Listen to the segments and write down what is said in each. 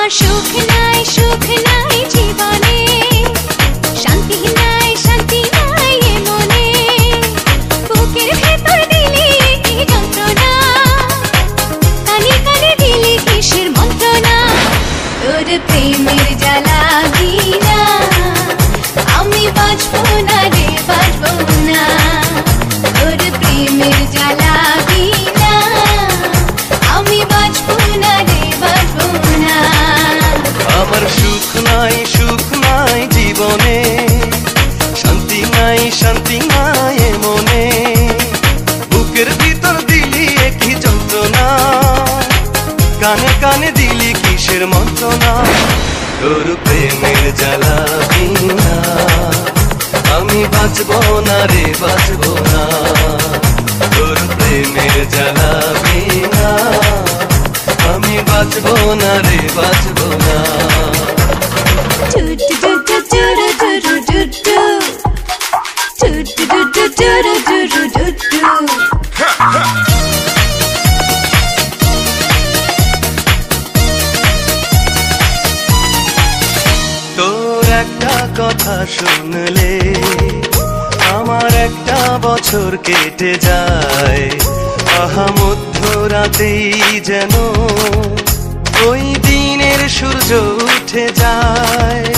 আমার সুখ নাই জীবনে, শান্তি নাই এ মনে, বুকের ভেতর দিলি কি যন্ত্রণা, কানে কানে দিলি কিসের মন্ত্রণা। তোর প্রেমের জ্বালা বিনা আমি বাঁচবো না রে, বাঁচবো না। তোর প্রেমের জ্বালা বিনা আমি বাঁচবো না রে, বাঁচবো না। আমার সুখ নাই জীবনে, শান্তি নাই এ মনে, বুকের ভিতর দিলি একই যন্ত্রণা, কানে কানে দিলি কিসের মন্ত্রণা। তোর প্রেমের জ্বালা বিনা আমি বাঁচবো না রে, বাঁচবো না। তোর প্রেমের জ্বালা বিনা আমি বাঁচবো না রে, বাঁচবো না। তোর একটা কথা শুনলে আমার একটা বছর কেটে যায়, আহা মধ্যরাতেই যেন ওই দিনের সূর্য উঠে যায়।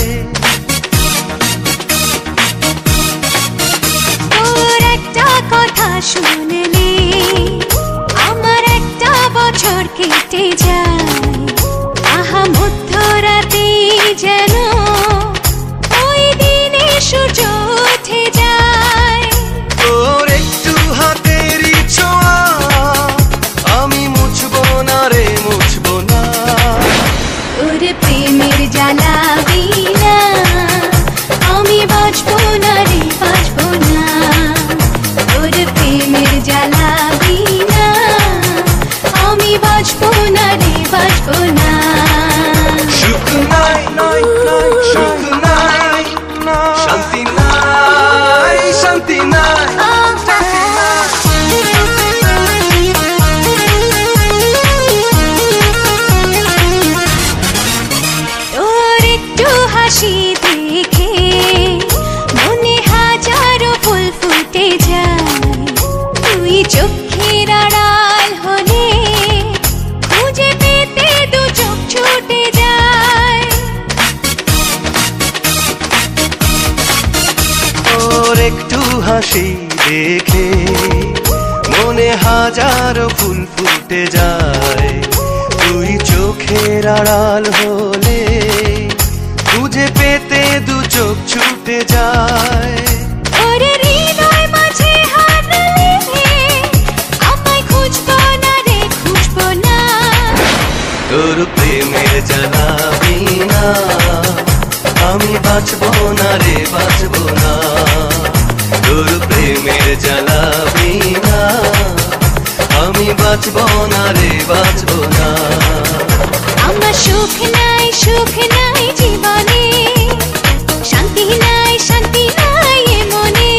তোর একটা কথা শুনলে আমার একটা বছর কেটে যায়, আহা মধ্যরাতেই যেন ওই দিনে সূর্য উঠে যায়। তোর একটু হাতেরই ছোঁয়া আমি মুছবো না রে, মুছবো না। তোর প্রেমের জ্বালা বিনা আমি বাঁচবো না রে, বাঁচবো না। তোর প্রেমের জ্বালা বিনা আমি বাঁচবো না রে, বাঁচবো না। সুখ নাই সুখ নাই, শান্তি নাই শান্তি নাই। তোর একটু হাসি দেখে মনে হাজারো ফুল ফুটে যায়, তুই চোখের আড়াল হলে খুঁজে পেতে দু চোখ ছুটে যায়। তোর একটু হাসি দেখে মনে হাজারো ফুল ফুটে যায়, তুই চোখের আড়াল হলে খুঁজে পেতে দু চোখ ছুটে যায়। ওরে হৃদয় মাঝে হারালে আমায় খুঁজবো না রে, খুঁজবো না। তোর প্রেমের জ্বালা বিনা আমি বাঁচবো না রে, বাঁচবো না। তোর প্রেমের জ্বালা বিনা আমি বাঁচবো না রে, বাঁচবো না। আমার সুখ নাই জীবনে, শান্তি নাই এ মনে,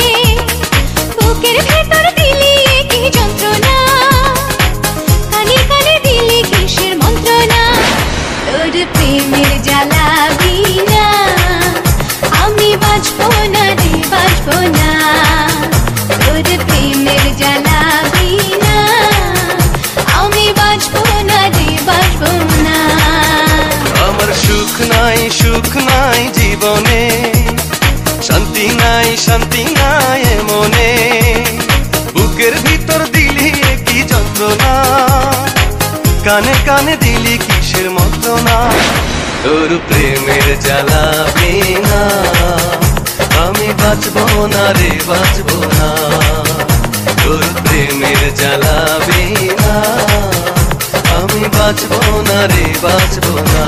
বুকের ভেতর দিলি কি যন্ত্রণা, কানে কানে দিলি কিসের মন্ত্রণা। তোর প্রেমের জ্বালা বিনা আমি বাঁচবো না রে, বাঁচবো না। তোর প্রেমের জ্বালা বিনা আমি বাঁচবো না রে, বাঁচবো না। আমার সুখ নাই জীবনে, শান্তি নাই এ মনে, বুকের ভিতর দিলি কি যন্ত্রণা, কানে কানে দিলি কিসের মন্ত্রণা। তোর প্রেমের জ্বালা বিনা আমি বাঁচবো না রে, বাঁচবো না। তোর প্রেমের জ্বালা বিনা আমি বাঁচবো না রে, বাঁচবো না।